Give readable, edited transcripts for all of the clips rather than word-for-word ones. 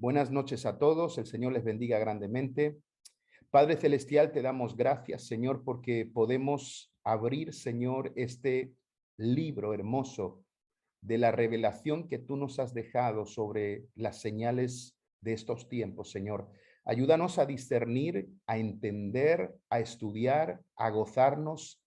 Buenas noches a todos, el Señor les bendiga grandemente. Padre Celestial, te damos gracias, Señor, porque podemos abrir, Señor, este libro hermoso de la revelación que tú nos has dejado sobre las señales de estos tiempos, Señor. Ayúdanos a discernir, a entender, a estudiar, a gozarnos,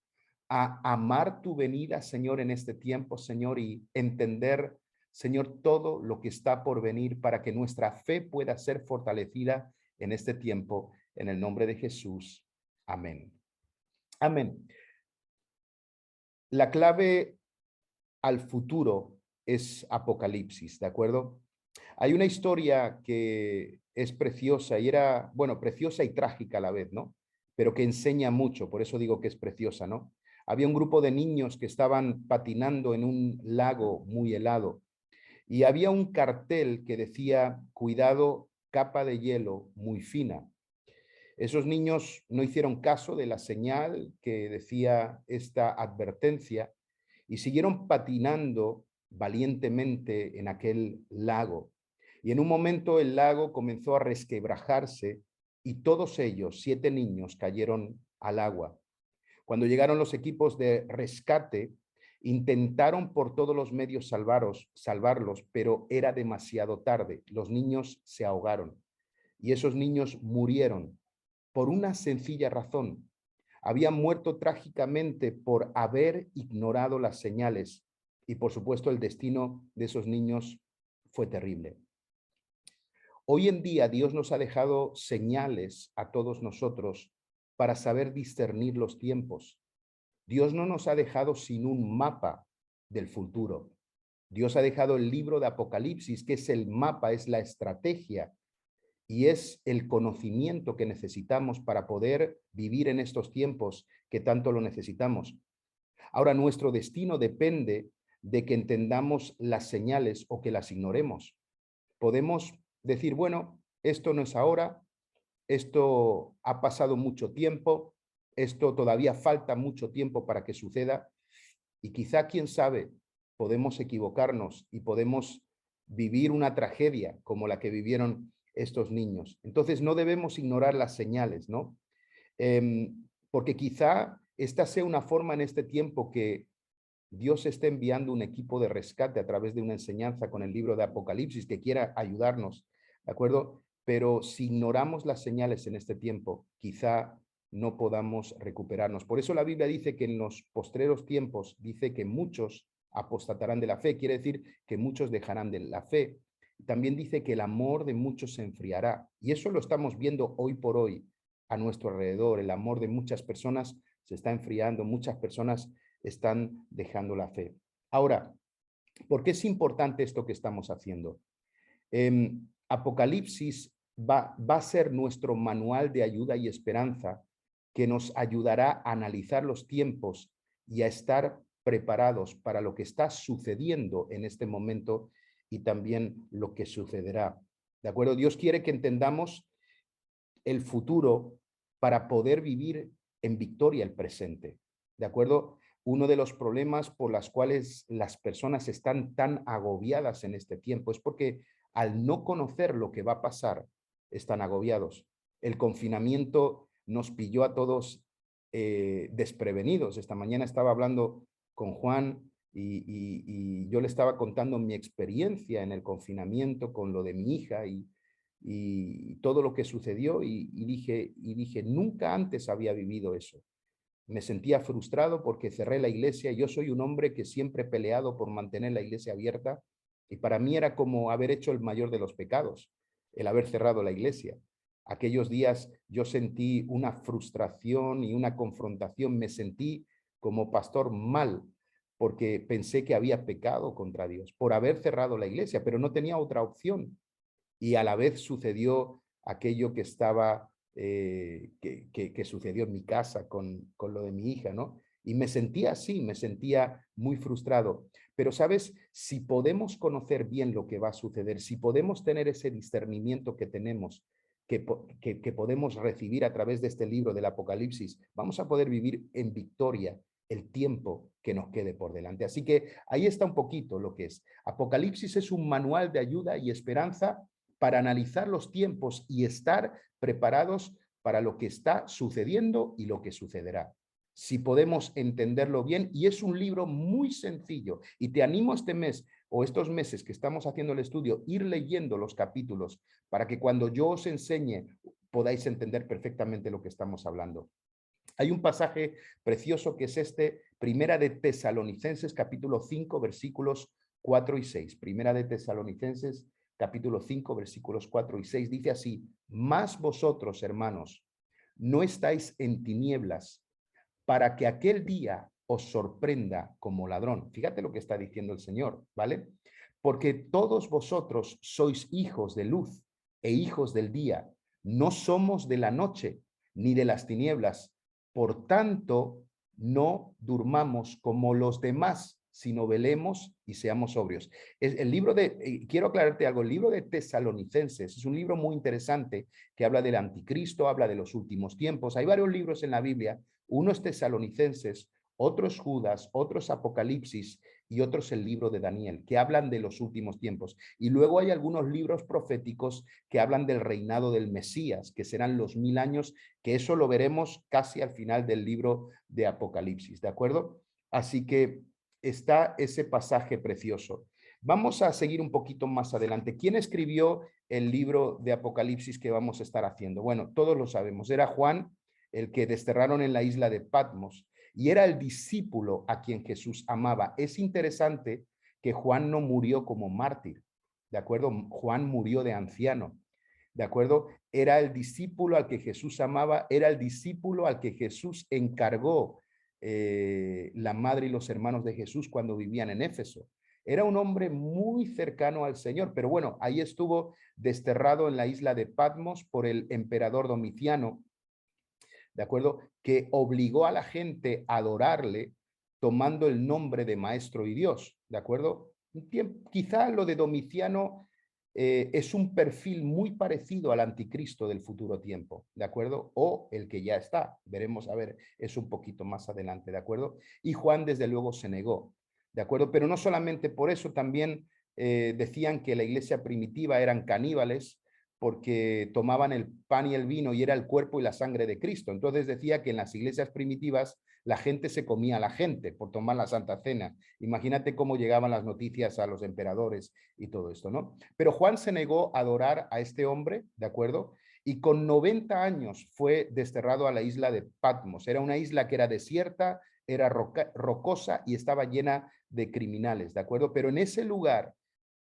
a amar tu venida, Señor, en este tiempo, Señor, y entender, Señor, todo lo que está por venir para que nuestra fe pueda ser fortalecida en este tiempo, en el nombre de Jesús. Amén. Amén. La clave al futuro es Apocalipsis, ¿de acuerdo? Hay una historia que es preciosa y era, bueno, preciosa y trágica a la vez, ¿no? Pero que enseña mucho, por eso digo que es preciosa, ¿no? Había un grupo de niños que estaban patinando en un lago muy helado y había un cartel que decía, cuidado, capa de hielo muy fina. Esos niños no hicieron caso de la señal que decía esta advertencia y siguieron patinando valientemente en aquel lago. Y en un momento el lago comenzó a resquebrajarse y todos ellos, 7 niños, cayeron al agua. Cuando llegaron los equipos de rescate, intentaron por todos los medios salvarlos, pero era demasiado tarde. Los niños se ahogaron y esos niños murieron por una sencilla razón. Habían muerto trágicamente por haber ignorado las señales y por supuesto el destino de esos niños fue terrible. Hoy en día Dios nos ha dejado señales a todos nosotros para saber discernir los tiempos. Dios no nos ha dejado sin un mapa del futuro. Dios ha dejado el libro de Apocalipsis, que es el mapa, es la estrategia y es el conocimiento que necesitamos para poder vivir en estos tiempos que tanto lo necesitamos. Ahora, nuestro destino depende de que entendamos las señales o que las ignoremos. Podemos decir, bueno, esto no es ahora, esto ha pasado mucho tiempo, esto todavía falta mucho tiempo para que suceda y quizá, quién sabe, podemos equivocarnos y podemos vivir una tragedia como la que vivieron estos niños. Entonces no debemos ignorar las señales, ¿no? Porque quizá esta sea una forma en este tiempo que Dios está enviando un equipo de rescate a través de una enseñanza con el libro de Apocalipsis que quiera ayudarnos, ¿de acuerdo? Pero si ignoramos las señales en este tiempo, quizá no podamos recuperarnos. Por eso la Biblia dice que en los postreros tiempos dice que muchos apostatarán de la fe, quiere decir que muchos dejarán de la fe. También dice que el amor de muchos se enfriará. Y eso lo estamos viendo hoy por hoy a nuestro alrededor. El amor de muchas personas se está enfriando, muchas personas están dejando la fe. Ahora, ¿por qué es importante esto que estamos haciendo? Apocalipsis va a ser nuestro manual de ayuda y esperanza que nos ayudará a analizar los tiempos y a estar preparados para lo que está sucediendo en este momento y también lo que sucederá. ¿De acuerdo? Dios quiere que entendamos el futuro para poder vivir en victoria el presente. ¿De acuerdo? Uno de los problemas por los cuales las personas están tan agobiadas en este tiempo es porque al no conocer lo que va a pasar, están agobiados. El confinamiento nos pilló a todos desprevenidos. Esta mañana estaba hablando con Juan y yo le estaba contando mi experiencia en el confinamiento con lo de mi hija y todo lo que sucedió y dije, nunca antes había vivido eso. Me sentía frustrado porque cerré la iglesia. Yo soy un hombre que siempre he peleado por mantener la iglesia abierta y para mí era como haber hecho el mayor de los pecados, el haber cerrado la iglesia. Aquellos días yo sentí una frustración y una confrontación, me sentí como pastor mal porque pensé que había pecado contra Dios por haber cerrado la iglesia, pero no tenía otra opción. Y a la vez sucedió aquello que estaba, que sucedió en mi casa con lo de mi hija, ¿no? Y me sentía así, me sentía muy frustrado. Pero, ¿sabes? Si podemos conocer bien lo que va a suceder, si podemos tener ese discernimiento que tenemos, que podemos recibir a través de este libro del Apocalipsis, vamos a poder vivir en victoria el tiempo que nos quede por delante. Así que ahí está un poquito lo que es. Apocalipsis es un manual de ayuda y esperanza para analizar los tiempos y estar preparados para lo que está sucediendo y lo que sucederá. Si podemos entenderlo bien, y es un libro muy sencillo, y te animo este mes o estos meses que estamos haciendo el estudio, ir leyendo los capítulos para que cuando yo os enseñe podáis entender perfectamente lo que estamos hablando. Hay un pasaje precioso que es este, Primera de Tesalonicenses, capítulo 5, versículos 4 y 6. Primera de Tesalonicenses, capítulo 5, versículos 4 y 6. Dice así: mas vosotros, hermanos, no estáis en tinieblas, para que aquel día os sorprenda como ladrón. Fíjate lo que está diciendo el Señor, ¿vale? Porque todos vosotros sois hijos de luz e hijos del día. No somos de la noche ni de las tinieblas. Por tanto, no durmamos como los demás, sino velemos y seamos sobrios. El libro de, quiero aclararte algo, el libro de Tesalonicenses es un libro muy interesante que habla del anticristo, habla de los últimos tiempos. Hay varios libros en la Biblia, uno es Tesalonicenses, otro es Judas, otro es Apocalipsis y otro es el libro de Daniel, que hablan de los últimos tiempos. Y luego hay algunos libros proféticos que hablan del reinado del Mesías, que serán los 1000 años, que eso lo veremos casi al final del libro de Apocalipsis, ¿de acuerdo? Así que está ese pasaje precioso. Vamos a seguir un poquito más adelante. ¿Quién escribió el libro de Apocalipsis que vamos a estar haciendo? Bueno, todos lo sabemos. Era Juan, el que desterraron en la isla de Patmos, y era el discípulo a quien Jesús amaba. Es interesante que Juan no murió como mártir, ¿de acuerdo? Juan murió de anciano, ¿de acuerdo? Era el discípulo al que Jesús amaba, era el discípulo al que Jesús encargó la madre y los hermanos de Jesús cuando vivían en Éfeso. Era un hombre muy cercano al Señor, pero bueno, ahí estuvo desterrado en la isla de Patmos por el emperador Domiciano, ¿de acuerdo? Que obligó a la gente a adorarle tomando el nombre de maestro y Dios, ¿de acuerdo? Quizá lo de Domiciano es un perfil muy parecido al anticristo del futuro tiempo, ¿de acuerdo? O el que ya está, veremos, a ver, es un poquito más adelante, ¿de acuerdo? Y Juan desde luego se negó, ¿de acuerdo? Pero no solamente por eso, también decían que la iglesia primitiva eran caníbales, porque tomaban el pan y el vino y era el cuerpo y la sangre de Cristo. Entonces decía que en las iglesias primitivas la gente se comía a la gente por tomar la Santa Cena. Imagínate cómo llegaban las noticias a los emperadores y todo esto, ¿no? Pero Juan se negó a adorar a este hombre, ¿de acuerdo? Y con 90 años fue desterrado a la isla de Patmos. Era una isla que era desierta, era rocosa y estaba llena de criminales, ¿de acuerdo? Pero en ese lugar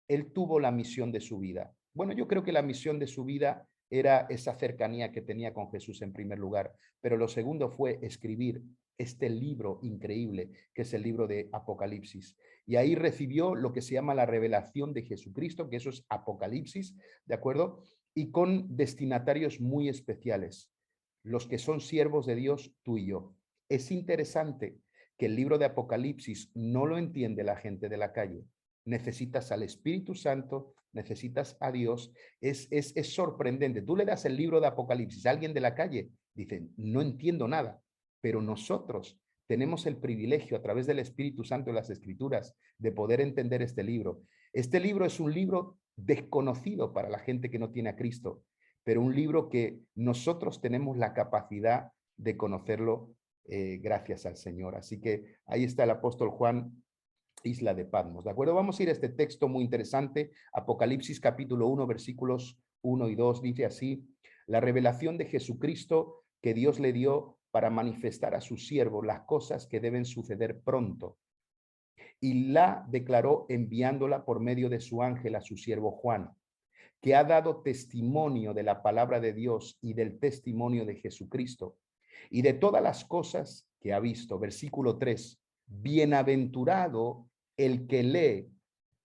él tuvo la misión de su vida. Bueno, yo creo que la misión de su vida era esa cercanía que tenía con Jesús en primer lugar, pero lo segundo fue escribir este libro increíble que es el libro de Apocalipsis. Y ahí recibió lo que se llama la revelación de Jesucristo, que eso es Apocalipsis, ¿de acuerdo? Y con destinatarios muy especiales, los que son siervos de Dios, tú y yo. Es interesante que el libro de Apocalipsis no lo entiende la gente de la calle. Necesitas al Espíritu Santo, necesitas a Dios. Es sorprendente. Tú le das el libro de Apocalipsis a alguien de la calle, dicen, no entiendo nada, pero nosotros tenemos el privilegio a través del Espíritu Santo de las Escrituras de poder entender este libro. Este libro es un libro desconocido para la gente que no tiene a Cristo, pero un libro que nosotros tenemos la capacidad de conocerlo gracias al Señor. Así que ahí está el apóstol Juan, isla de Patmos, ¿de acuerdo? Vamos a ir a este texto muy interesante, Apocalipsis capítulo 1, versículos 1 y 2, dice así: la revelación de Jesucristo que Dios le dio para manifestar a su siervo las cosas que deben suceder pronto, y la declaró enviándola por medio de su ángel a su siervo Juan, que ha dado testimonio de la palabra de Dios y del testimonio de Jesucristo y de todas las cosas que ha visto. Versículo 3, bienaventurado el que lee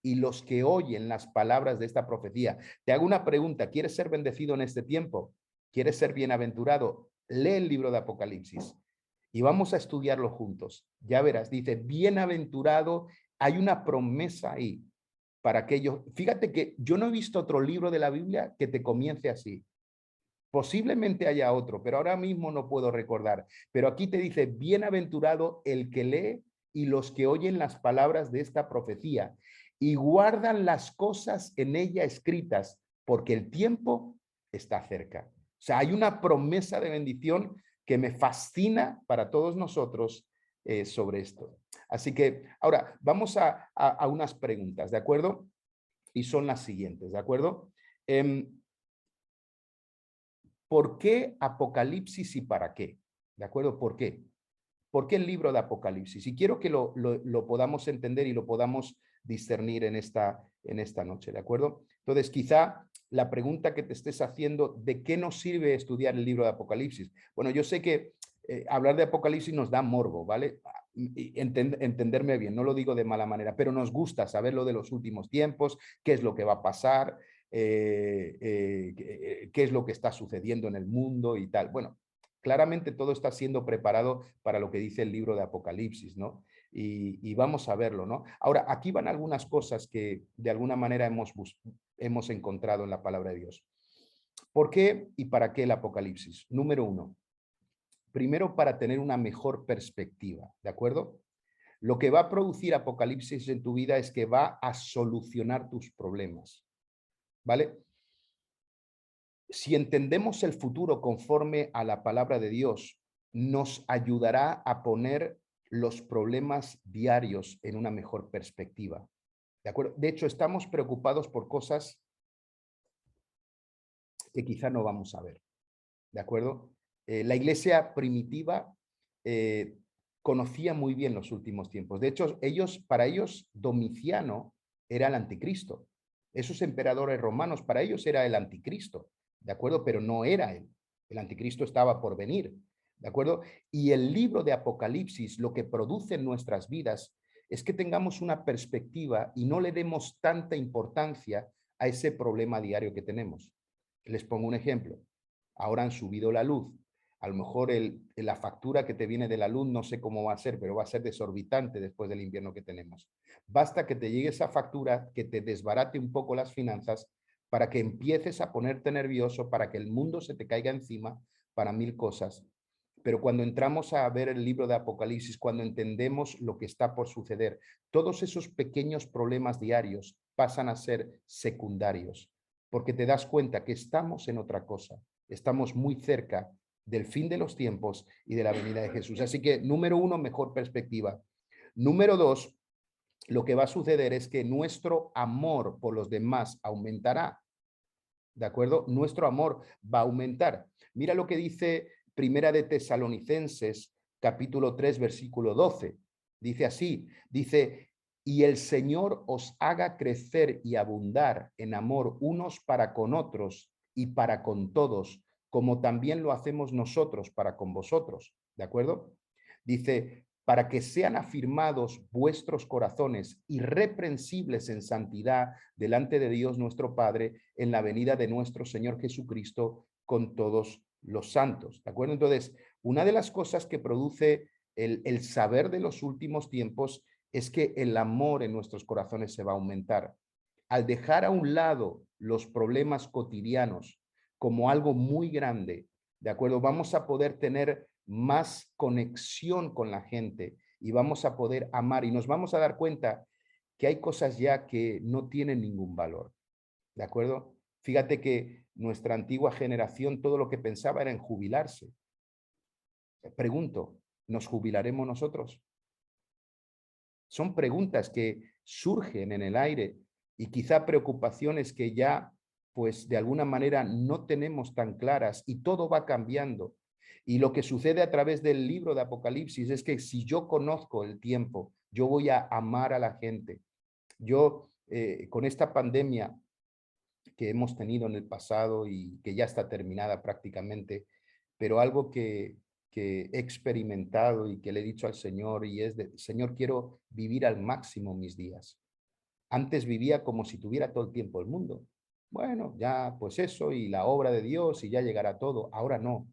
y los que oyen las palabras de esta profecía. Te hago una pregunta, ¿quieres ser bendecido en este tiempo? ¿Quieres ser bienaventurado? Lee el libro de Apocalipsis y vamos a estudiarlo juntos. Ya verás, dice, bienaventurado, hay una promesa ahí para aquellos. Fíjate que yo no he visto otro libro de la Biblia que te comience así. Posiblemente haya otro, pero ahora mismo no puedo recordar. Pero aquí te dice, bienaventurado el que lee y los que oyen las palabras de esta profecía y guardan las cosas en ella escritas, porque el tiempo está cerca. O sea, hay una promesa de bendición que me fascina para todos nosotros sobre esto. Así que ahora vamos a unas preguntas, ¿de acuerdo? Y son las siguientes, ¿de acuerdo? ¿Por qué Apocalipsis y para qué? ¿De acuerdo? ¿Por qué? ¿Por qué el libro de Apocalipsis? Y quiero que lo podamos entender y lo podamos discernir en esta noche, ¿de acuerdo? Entonces, quizá la pregunta que te estés haciendo, ¿de qué nos sirve estudiar el libro de Apocalipsis? Bueno, yo sé que hablar de Apocalipsis nos da morbo, ¿vale? Entenderme bien, no lo digo de mala manera, pero nos gusta saber lo de los últimos tiempos, qué es lo que va a pasar, qué es lo que está sucediendo en el mundo y tal. Bueno, claramente todo está siendo preparado para lo que dice el libro de Apocalipsis, ¿no? Y vamos a verlo, ¿no? Ahora, aquí van algunas cosas que de alguna manera hemos encontrado en la palabra de Dios. ¿Por qué y para qué el Apocalipsis? Número uno, primero para tener una mejor perspectiva, ¿de acuerdo? Lo que va a producir Apocalipsis en tu vida es que va a solucionar tus problemas, ¿vale? Si entendemos el futuro conforme a la palabra de Dios, nos ayudará a poner los problemas diarios en una mejor perspectiva. ¿De acuerdo? De hecho, estamos preocupados por cosas que quizá no vamos a ver. ¿De acuerdo? La iglesia primitiva conocía muy bien los últimos tiempos. De hecho, para ellos, Domiciano era el anticristo. Esos emperadores romanos, para ellos era el anticristo. ¿De acuerdo? Pero no era él. El anticristo estaba por venir. ¿De acuerdo? Y el libro de Apocalipsis lo que produce en nuestras vidas es que tengamos una perspectiva y no le demos tanta importancia a ese problema diario que tenemos. Les pongo un ejemplo. Ahora han subido la luz. A lo mejor la factura que te viene de la luz no sé cómo va a ser, pero va a ser desorbitante después del invierno que tenemos. Basta que te llegue esa factura, que te desbarate un poco las finanzas para que empieces a ponerte nervioso, para que el mundo se te caiga encima para mil cosas. Pero cuando entramos a ver el libro de Apocalipsis, cuando entendemos lo que está por suceder, todos esos pequeños problemas diarios pasan a ser secundarios, porque te das cuenta que estamos en otra cosa, estamos muy cerca del fin de los tiempos y de la venida de Jesús. Así que, número uno, mejor perspectiva. Número dos, lo que va a suceder es que nuestro amor por los demás aumentará. ¿De acuerdo? Nuestro amor va a aumentar. Mira lo que dice Primera de Tesalonicenses, capítulo 3, versículo 12. Dice así, dice, y el Señor os haga crecer y abundar en amor unos para con otros y para con todos, como también lo hacemos nosotros para con vosotros. ¿De acuerdo? Dice, para que sean afirmados vuestros corazones irreprensibles en santidad delante de Dios nuestro Padre en la venida de nuestro Señor Jesucristo con todos los santos. ¿De acuerdo? Entonces, una de las cosas que produce el saber de los últimos tiempos es que el amor en nuestros corazones se va a aumentar. Al dejar a un lado los problemas cotidianos como algo muy grande, ¿de acuerdo? Vamos a poder tener más conexión con la gente y vamos a poder amar y nos vamos a dar cuenta que hay cosas ya que no tienen ningún valor, ¿de acuerdo? Fíjate que nuestra antigua generación todo lo que pensaba era en jubilarse. Pregunto, ¿nos jubilaremos nosotros? Son preguntas que surgen en el aire y quizá preocupaciones que ya, pues de alguna manera no tenemos tan claras y todo va cambiando. Y lo que sucede a través del libro de Apocalipsis es que si yo conozco el tiempo, yo voy a amar a la gente. Yo, con esta pandemia que hemos tenido en el pasado y que ya está terminada prácticamente, pero algo que he experimentado y que le he dicho al Señor y es de, Señor, quiero vivir al máximo mis días. Antes vivía como si tuviera todo el tiempo el mundo. Bueno, ya pues eso y la obra de Dios y ya llegará todo. Ahora no.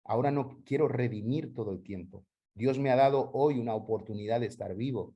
Ahora no quiero redimir todo el tiempo. Dios me ha dado hoy una oportunidad de estar vivo.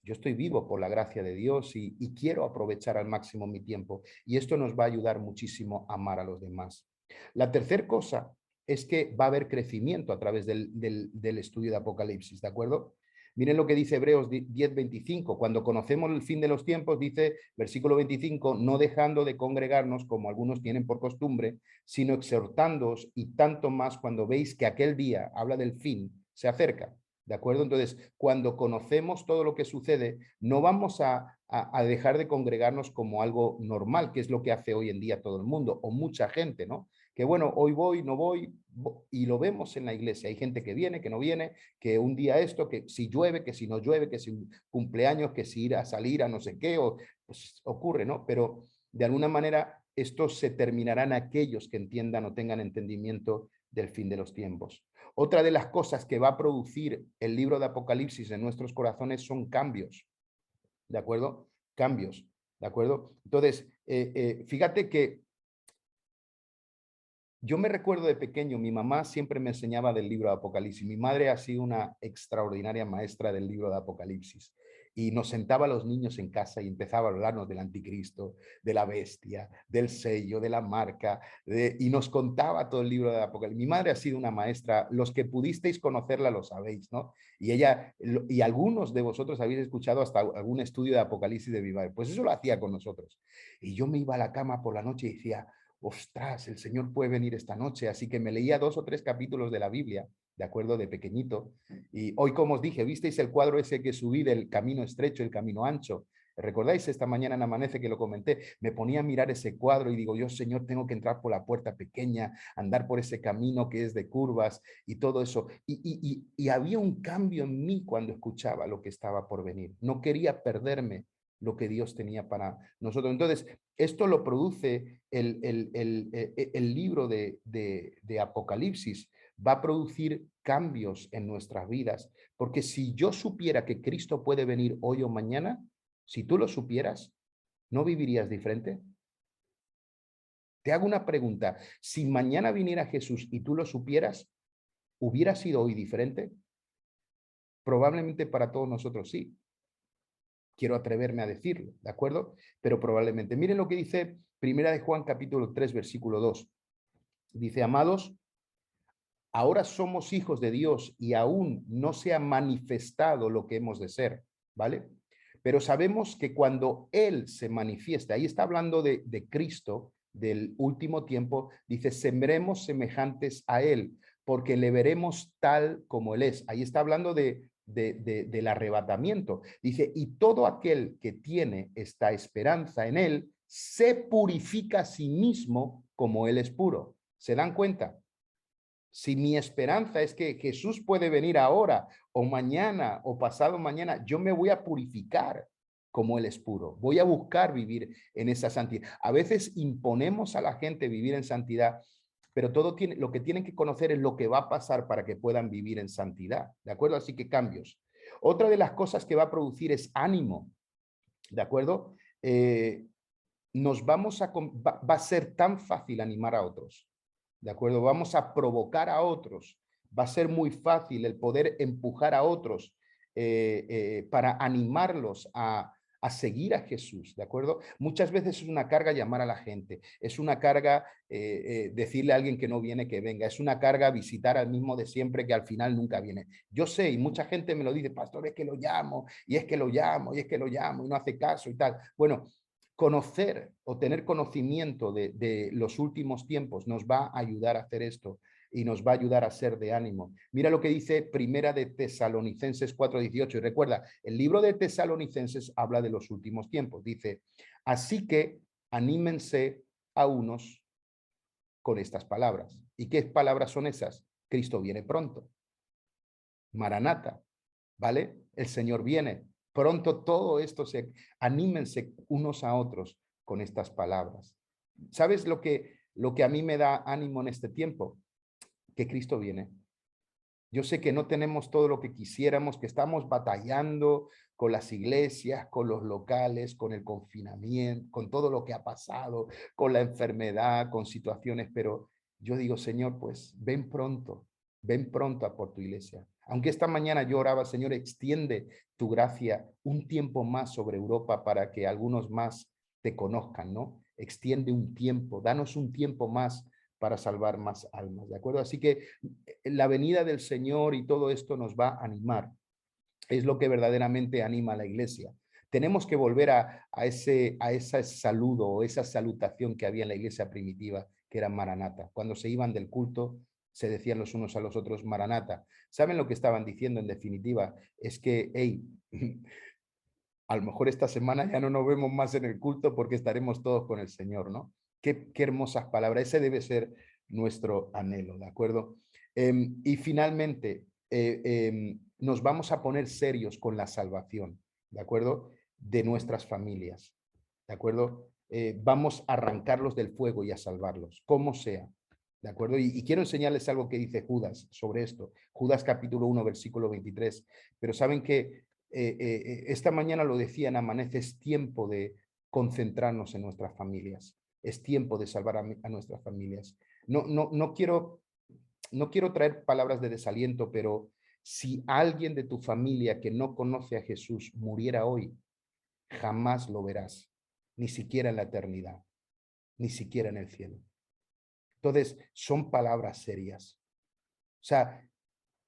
Yo estoy vivo por la gracia de Dios y quiero aprovechar al máximo mi tiempo. Y esto nos va a ayudar muchísimo a amar a los demás. La tercera cosa es que va a haber crecimiento a través del estudio de Apocalipsis, ¿de acuerdo? Miren lo que dice Hebreos 10:25. Cuando conocemos el fin de los tiempos, dice versículo 25, no dejando de congregarnos como algunos tienen por costumbre, sino exhortándoos y tanto más cuando veis que aquel día, habla del fin, se acerca. ¿De acuerdo? Entonces, cuando conocemos todo lo que sucede, no vamos a dejar de congregarnos como algo normal, que es lo que hace hoy en día todo el mundo o mucha gente, ¿no? Que bueno, hoy voy, no voy, y lo vemos en la iglesia. Hay gente que viene, que no viene, que un día esto, que si llueve, que si no llueve, que si un cumpleaños, que si ir a salir a no sé qué, o pues ocurre, ¿no? Pero de alguna manera esto se terminará en aquellos que entiendan o tengan entendimiento del fin de los tiempos. Otra de las cosas que va a producir el libro de Apocalipsis en nuestros corazones son cambios, ¿de acuerdo? Cambios, ¿de acuerdo? Entonces, fíjate que yo me recuerdo de pequeño, mi mamá siempre me enseñaba del libro de Apocalipsis. Mi madre ha sido una extraordinaria maestra del libro de Apocalipsis. Y nos sentaba a los niños en casa y empezaba a hablarnos del anticristo, de la bestia, del sello, de la marca, y nos contaba todo el libro de Apocalipsis. Mi madre ha sido una maestra, los que pudisteis conocerla lo sabéis, ¿no? Y ella, y algunos de vosotros habéis escuchado hasta algún estudio de Apocalipsis de mi madre. Pues eso lo hacía con nosotros. Y yo me iba a la cama por la noche y decía, ostras, el Señor puede venir esta noche. Así que me leía 2 o 3 capítulos de la Biblia, de acuerdo, de pequeñito. Y hoy, como os dije, ¿visteis el cuadro ese que subí del camino estrecho, el camino ancho? ¿Recordáis esta mañana en Amanece que lo comenté? Me ponía a mirar ese cuadro y digo, yo, Señor, tengo que entrar por la puerta pequeña, andar por ese camino que es de curvas y todo eso. Y había un cambio en mí cuando escuchaba lo que estaba por venir. No quería perderme lo que Dios tenía para nosotros. Entonces, esto lo produce el libro de Apocalipsis. Va a producir cambios en nuestras vidas, porque si yo supiera que Cristo puede venir hoy o mañana, si tú lo supieras, ¿no vivirías diferente? Te hago una pregunta. Si mañana viniera Jesús y tú lo supieras, ¿hubiera sido hoy diferente? Probablemente para todos nosotros sí. Quiero atreverme a decirlo, ¿de acuerdo? Pero probablemente. Miren lo que dice Primera de Juan capítulo 3, versículo 2. Dice, amados, ahora somos hijos de Dios y aún no se ha manifestado lo que hemos de ser, ¿vale? Pero sabemos que cuando Él se manifiesta, ahí está hablando de Cristo, del último tiempo, dice, sembremos semejantes a Él, porque le veremos tal como Él es. Ahí está hablando del arrebatamiento. Dice, y todo aquel que tiene esta esperanza en Él, se purifica a sí mismo como Él es puro. ¿Se dan cuenta? Si mi esperanza es que Jesús puede venir ahora o mañana o pasado mañana, yo me voy a purificar como Él es puro. Voy a buscar vivir en esa santidad. A veces imponemos a la gente vivir en santidad, pero todo tiene, lo que tienen que conocer es lo que va a pasar para que puedan vivir en santidad. ¿De acuerdo? Así que cambios. Otra de las cosas que va a producir es ánimo. ¿De acuerdo? Nos vamos a, va a ser tan fácil animar a otros. ¿De acuerdo? Vamos a provocar a otros. Va a ser muy fácil el poder empujar a otros para animarlos a seguir a Jesús, ¿de acuerdo? Muchas veces es una carga llamar a la gente, es una carga decirle a alguien que no viene que venga, es una carga visitar al mismo de siempre que al final nunca viene. Yo sé, y mucha gente me lo dice, pastor, es que lo llamo, y es que lo llamo, y es que lo llamo, y no hace caso y tal. Bueno, conocer o tener conocimiento de los últimos tiempos nos va a ayudar a hacer esto y nos va a ayudar a ser de ánimo. Mira lo que dice Primera de Tesalonicenses 4:18 y recuerda, el libro de Tesalonicenses habla de los últimos tiempos. Dice, así que anímense a unos con estas palabras. ¿Y qué palabras son esas? Cristo viene pronto. Maranata, ¿vale? El Señor viene. Pronto todo esto anímense unos a otros con estas palabras. ¿Sabes lo que a mí me da ánimo en este tiempo? Que Cristo viene. Yo sé que no tenemos todo lo que quisiéramos, que estamos batallando con las iglesias, con los locales, con el confinamiento, con todo lo que ha pasado, con la enfermedad, con situaciones, pero yo digo, Señor, pues ven pronto a por tu iglesia. Aunque esta mañana yo oraba, Señor, extiende tu gracia un tiempo más sobre Europa para que algunos más te conozcan, ¿no? Extiende un tiempo, danos un tiempo más para salvar más almas, ¿de acuerdo? Así que la venida del Señor y todo esto nos va a animar. es lo que verdaderamente anima a la iglesia. Tenemos que volver a ese saludo o esa salutación que había en la iglesia primitiva, que era Maranata. Cuando se iban del culto, se decían los unos a los otros Maranata. ¿Saben lo que estaban diciendo en definitiva? Es que, hey, a lo mejor esta semana ya no nos vemos más en el culto porque estaremos todos con el Señor, ¿no? Qué hermosas palabras. Ese debe ser nuestro anhelo, ¿de acuerdo? Y finalmente, nos vamos a poner serios con la salvación, ¿de acuerdo? De nuestras familias, ¿de acuerdo? Vamos a arrancarlos del fuego y a salvarlos, como sea, ¿de acuerdo? Y quiero enseñarles algo que dice Judas sobre esto. Judas capítulo 1, versículo 23. Pero saben que esta mañana lo decía en Amanece, es tiempo de concentrarnos en nuestras familias, es tiempo de salvar a nuestras familias. No quiero traer palabras de desaliento, pero si alguien de tu familia que no conoce a Jesús muriera hoy, jamás lo verás, ni siquiera en la eternidad, ni siquiera en el cielo. Entonces, son palabras serias. O sea,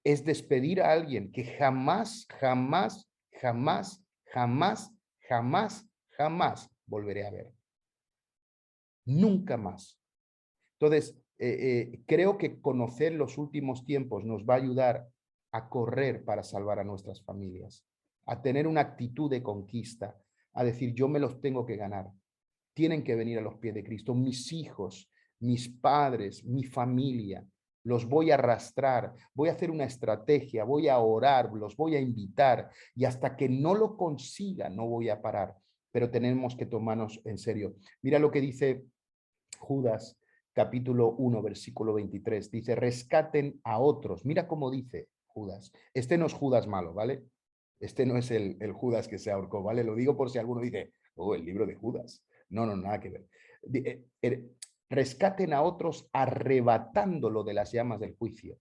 es despedir a alguien que jamás, jamás, jamás, jamás, jamás, jamás volveré a ver. Nunca más. Entonces, creo que conocer los últimos tiempos nos va a ayudar a correr para salvar a nuestras familias, a tener una actitud de conquista, a decir, yo me los tengo que ganar. Tienen que venir a los pies de Cristo. Mis hijos, mis padres, mi familia, los voy a arrastrar, voy a hacer una estrategia, voy a orar, los voy a invitar y hasta que no lo consiga no voy a parar, pero tenemos que tomarnos en serio. Mira lo que dice Judas capítulo 1, versículo 23. Dice, rescaten a otros. Mira cómo dice Judas. Este no es Judas malo, ¿vale? Este no es el Judas que se ahorcó, ¿vale? Lo digo por si alguno dice, oh, el libro de Judas. No, nada que ver. Rescaten a otros arrebatándolo de las llamas del juicio.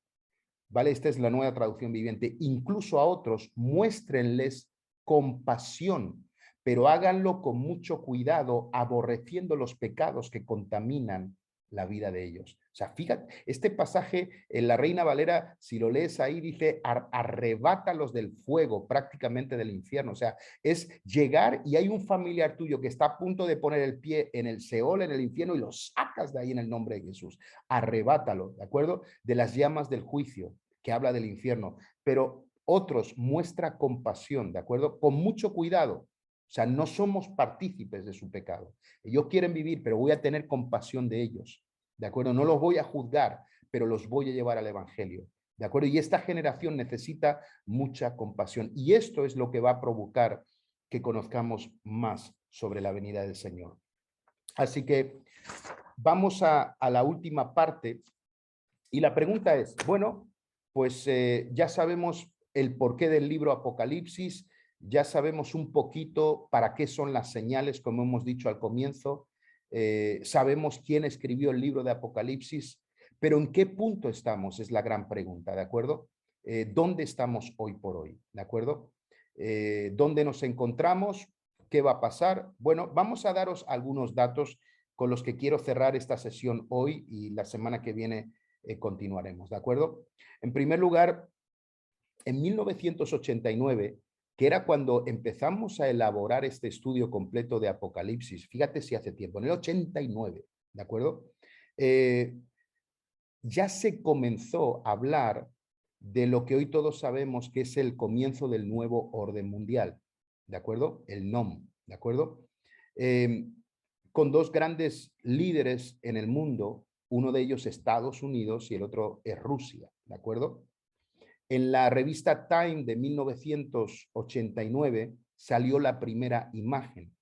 ¿Vale? Esta es la nueva traducción viviente. Incluso a otros muéstrenles compasión, pero háganlo con mucho cuidado, aborreciendo los pecados que contaminan la vida de ellos. O sea, fíjate, este pasaje en la Reina Valera, si lo lees ahí, dice, arrebátalos del fuego, prácticamente del infierno. O sea, es llegar y hay un familiar tuyo que está a punto de poner el pie en el Seol, en el infierno, y lo sacas de ahí en el nombre de Jesús. Arrebátalo, ¿de acuerdo? De las llamas del juicio, que habla del infierno. Pero otros muestra compasión, ¿de acuerdo? Con mucho cuidado. O sea, no somos partícipes de su pecado. Ellos quieren vivir, pero voy a tener compasión de ellos, ¿de acuerdo? No los voy a juzgar, pero los voy a llevar al evangelio, ¿de acuerdo? Y esta generación necesita mucha compasión. Y esto es lo que va a provocar que conozcamos más sobre la venida del Señor. Así que vamos a la última parte. Y la pregunta es, bueno, pues ya sabemos el porqué del libro Apocalipsis, ya sabemos un poquito para qué son las señales, como hemos dicho al comienzo, sabemos quién escribió el libro de Apocalipsis, pero ¿en qué punto estamos? Es la gran pregunta, ¿de acuerdo? ¿Dónde estamos hoy por hoy? ¿De acuerdo? ¿Dónde nos encontramos? ¿Qué va a pasar? Bueno, vamos a daros algunos datos con los que quiero cerrar esta sesión hoy y la semana que viene continuaremos, ¿de acuerdo? En primer lugar, en 1989, que era cuando empezamos a elaborar este estudio completo de Apocalipsis, fíjate si hace tiempo, en el 89, ¿de acuerdo? Ya se comenzó a hablar de lo que hoy todos sabemos que es el comienzo del nuevo orden mundial, ¿de acuerdo? El NOM, ¿de acuerdo? Con dos grandes líderes en el mundo, uno de ellos Estados Unidos y el otro es Rusia, ¿de acuerdo? En la revista Time de 1989 salió la primera imagen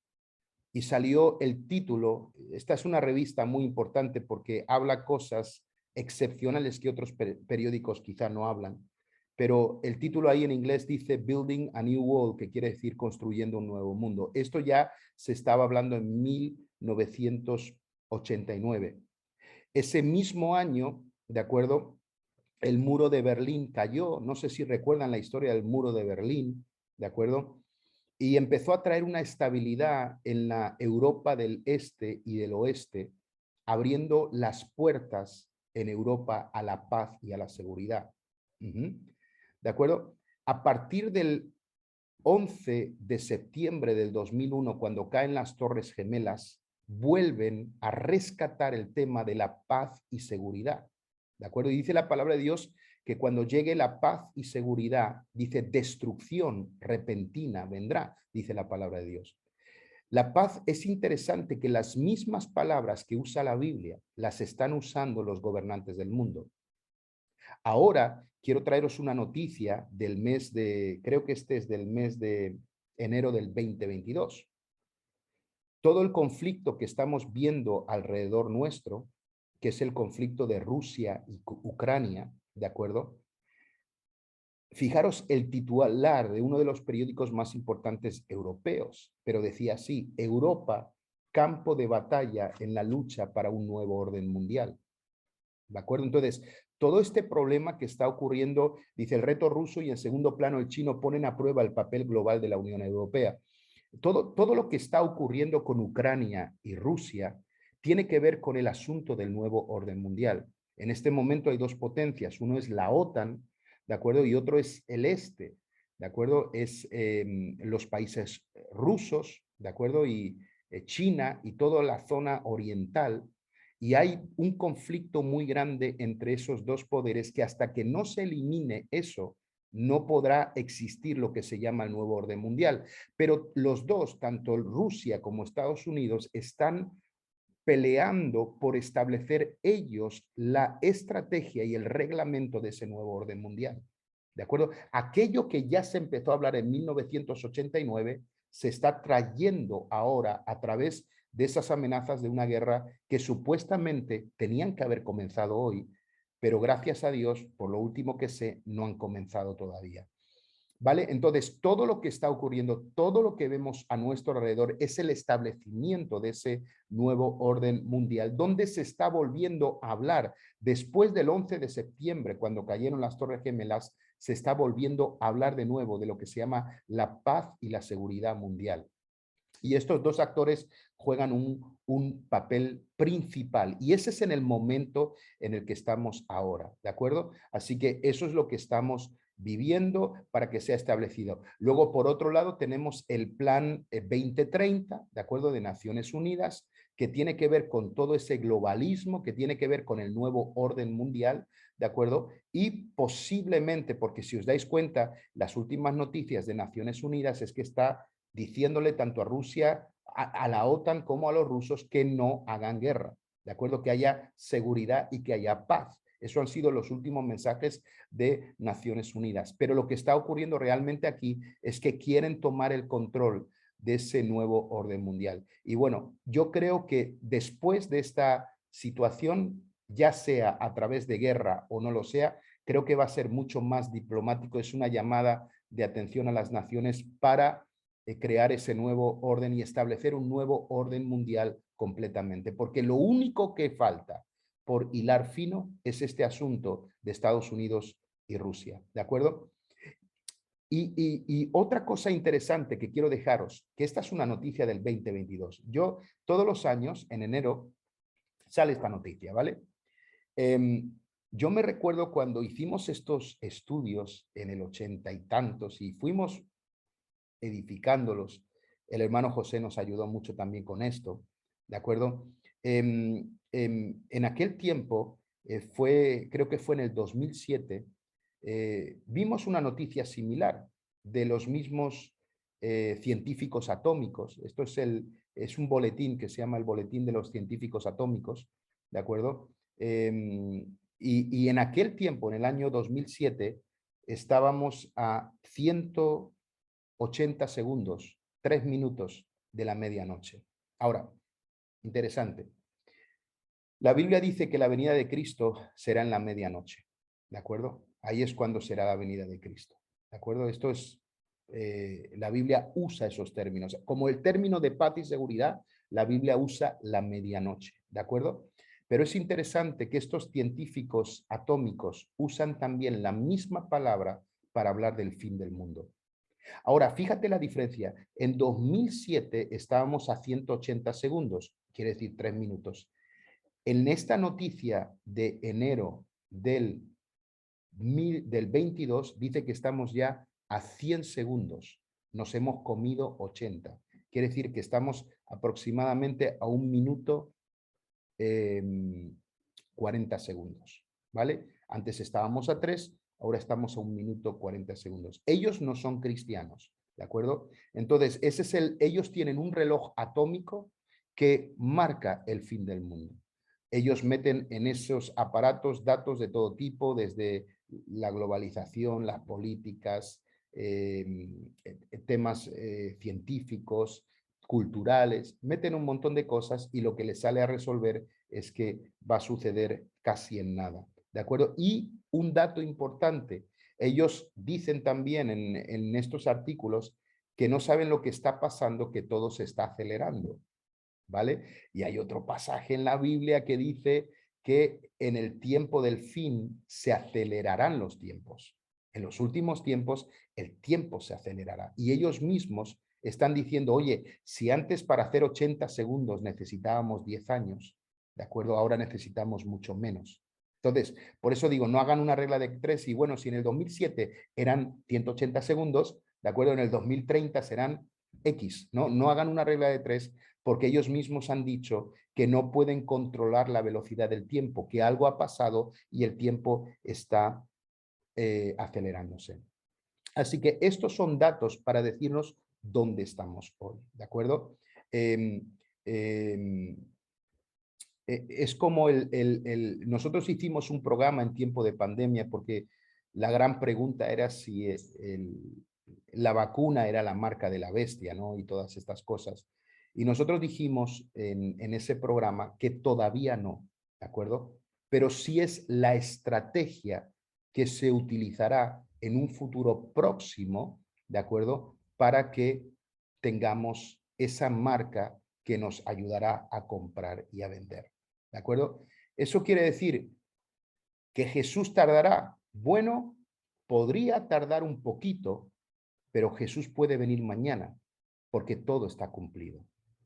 y salió el título. Esta es una revista muy importante porque habla cosas excepcionales que otros periódicos quizá no hablan, pero el título ahí en inglés dice Building a New World, que quiere decir construyendo un nuevo mundo. Esto ya se estaba hablando en 1989. Ese mismo año, ¿de acuerdo? El muro de Berlín cayó. No sé si recuerdan la historia del muro de Berlín, ¿de acuerdo? Y empezó a traer una estabilidad en la Europa del este y del oeste, abriendo las puertas en Europa a la paz y a la seguridad. ¿De acuerdo? A partir del 11 de septiembre del 2001, cuando caen las Torres Gemelas, vuelven a rescatar el tema de la paz y seguridad. ¿De acuerdo? Y dice la palabra de Dios que cuando llegue la paz y seguridad, dice, destrucción repentina vendrá, dice la palabra de Dios. La paz, es interesante que las mismas palabras que usa la Biblia las están usando los gobernantes del mundo. Ahora quiero traeros una noticia del mes de, creo que este es del mes de enero del 2022. Todo el conflicto que estamos viendo alrededor nuestro, que es el conflicto de Rusia y Ucrania, ¿de acuerdo? Fijaros el titular de uno de los periódicos más importantes europeos, pero decía así: Europa, campo de batalla en la lucha para un nuevo orden mundial. ¿De acuerdo? Entonces, todo este problema que está ocurriendo, dice, el reto ruso y en segundo plano el chino ponen a prueba el papel global de la Unión Europea. Todo lo que está ocurriendo con Ucrania y Rusia tiene que ver con el asunto del nuevo orden mundial. En este momento hay dos potencias, uno es la OTAN, ¿de acuerdo? Y otro es el este, ¿de acuerdo? Es los países rusos, ¿de acuerdo? Y China y toda la zona oriental. Y hay un conflicto muy grande entre esos dos poderes que hasta que no se elimine eso, no podrá existir lo que se llama el nuevo orden mundial. Pero los dos, tanto Rusia como Estados Unidos, están peleando por establecer ellos la estrategia y el reglamento de ese nuevo orden mundial. ¿De acuerdo? Aquello que ya se empezó a hablar en 1989 se está trayendo ahora a través de esas amenazas de una guerra que supuestamente tenían que haber comenzado hoy, pero gracias a Dios, por lo último que sé, no han comenzado todavía. ¿Vale? Entonces, todo lo que está ocurriendo, todo lo que vemos a nuestro alrededor es el establecimiento de ese nuevo orden mundial, donde se está volviendo a hablar. Después del 11 de septiembre, cuando cayeron las Torres Gemelas, se está volviendo a hablar de nuevo de lo que se llama la paz y la seguridad mundial. Y estos dos actores juegan un papel principal. Y ese es en el momento en el que estamos ahora, ¿de acuerdo? Así que eso es lo que estamos viviendo para que sea establecido. Luego, por otro lado, tenemos el Plan 2030, ¿de acuerdo? De Naciones Unidas, que tiene que ver con todo ese globalismo, que tiene que ver con el nuevo orden mundial, ¿de acuerdo? Y posiblemente, porque si os dais cuenta, las últimas noticias de Naciones Unidas es que está diciéndole tanto a Rusia, a la OTAN como a los rusos que no hagan guerra, ¿de acuerdo? Que haya seguridad y que haya paz. Eso han sido los últimos mensajes de Naciones Unidas. Pero lo que está ocurriendo realmente aquí es que quieren tomar el control de ese nuevo orden mundial. Y bueno, yo creo que después de esta situación, ya sea a través de guerra o no lo sea, creo que va a ser mucho más diplomático. Es una llamada de atención a las naciones para crear ese nuevo orden y establecer un nuevo orden mundial completamente. Porque lo único que falta por hilar fino es este asunto de Estados Unidos y Rusia, ¿de acuerdo? Y otra cosa interesante que quiero dejaros, que esta es una noticia del 2022. Yo todos los años, en enero, sale esta noticia, ¿vale? Yo me recuerdo cuando hicimos estos estudios en el 80 y tantos y fuimos edificándolos. El hermano José nos ayudó mucho también con esto, ¿de acuerdo? En aquel tiempo, creo que fue en el 2007, vimos una noticia similar de los mismos científicos atómicos. Esto es un boletín que se llama el Boletín de los Científicos Atómicos, ¿de acuerdo? Y en aquel tiempo, en el año 2007, estábamos a 180 segundos, 3 minutos de la medianoche. Ahora, interesante. La Biblia dice que la venida de Cristo será en la medianoche, ¿de acuerdo? Ahí es cuando será la venida de Cristo, ¿de acuerdo? Esto es, la Biblia usa esos términos. Como el término de paz y seguridad, la Biblia usa la medianoche, ¿de acuerdo? Pero es interesante que estos científicos atómicos usan también la misma palabra para hablar del fin del mundo. Ahora, fíjate la diferencia. En 2007 estábamos a 180 segundos, quiere decir 3 minutos. En esta noticia de enero del 22 dice que estamos ya a 100 segundos. nos hemos comido 80. Quiere decir que estamos aproximadamente a 1 minuto 40 segundos, ¿vale? Antes estábamos a 3, ahora estamos a 1 minuto 40 segundos. Ellos no son cristianos, ¿de acuerdo? Entonces, ellos tienen un reloj atómico que marca el fin del mundo. Ellos meten en esos aparatos datos de todo tipo, desde la globalización, las políticas, temas científicos, culturales, meten un montón de cosas y lo que les sale a resolver es que va a suceder casi en nada, ¿de acuerdo? Y un dato importante, ellos dicen también en estos artículos que no saben lo que está pasando, que todo se está acelerando, ¿vale? Y hay otro pasaje en la Biblia que dice que en el tiempo del fin se acelerarán los tiempos. En los últimos tiempos el tiempo se acelerará y ellos mismos están diciendo, oye, si antes para hacer 80 segundos necesitábamos 10 años, ¿de acuerdo? Ahora necesitamos mucho menos. Entonces, por eso digo, no hagan una regla de 3 y bueno, si en el 2007 eran 180 segundos, ¿de acuerdo? En el 2030 serán X, ¿no? No hagan una regla de 3 porque ellos mismos han dicho que no pueden controlar la velocidad del tiempo, que algo ha pasado y el tiempo está acelerándose. Así que estos son datos para decirnos dónde estamos hoy, ¿de acuerdo? Es como nosotros hicimos un programa en tiempo de pandemia porque la gran pregunta era si la vacuna era la marca de la bestia, ¿no? Y todas estas cosas. Y nosotros dijimos en ese programa que todavía no, ¿de acuerdo? Pero sí es la estrategia que se utilizará en un futuro próximo, ¿de acuerdo? Para que tengamos esa marca que nos ayudará a comprar y a vender. ¿De acuerdo? Eso quiere decir que Jesús tardará. Bueno, podría tardar un poquito, pero Jesús puede venir mañana porque todo está cumplido.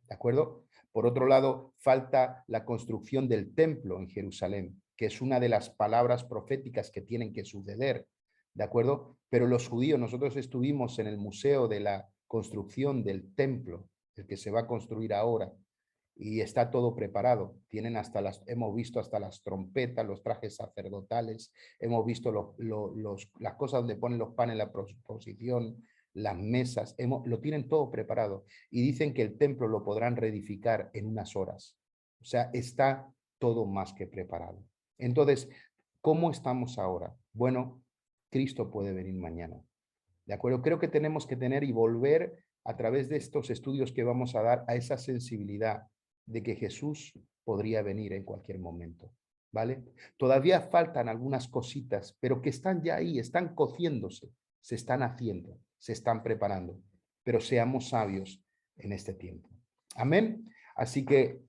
¿De acuerdo? Por otro lado, falta la construcción del templo en Jerusalén, que es una de las palabras proféticas que tienen que suceder. ¿De acuerdo? Pero los judíos, nosotros estuvimos en el museo de la construcción del templo, el que se va a construir ahora, y está todo preparado. Tienen hemos visto hasta las trompetas, los trajes sacerdotales, hemos visto las cosas donde ponen los panes en la proposición, las mesas, lo tienen todo preparado y dicen que el templo lo podrán reedificar en unas horas. O sea, está todo más que preparado. Entonces, ¿cómo estamos ahora? Bueno, Cristo puede venir mañana. ¿De acuerdo? Creo que tenemos que tener y volver a través de estos estudios que vamos a dar a esa sensibilidad de que Jesús podría venir en cualquier momento, ¿vale? Todavía faltan algunas cositas, pero que están ya ahí, están cociéndose, se están haciendo, se están preparando, pero seamos sabios en este tiempo. Amén. Así que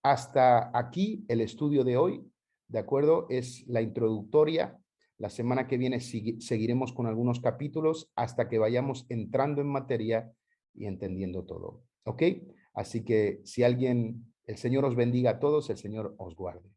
hasta aquí el estudio de hoy, ¿de acuerdo? Es la introductoria. La semana que viene seguiremos con algunos capítulos hasta que vayamos entrando en materia y entendiendo todo. ¿Ok? Así que si alguien, el Señor os bendiga a todos, el Señor os guarde.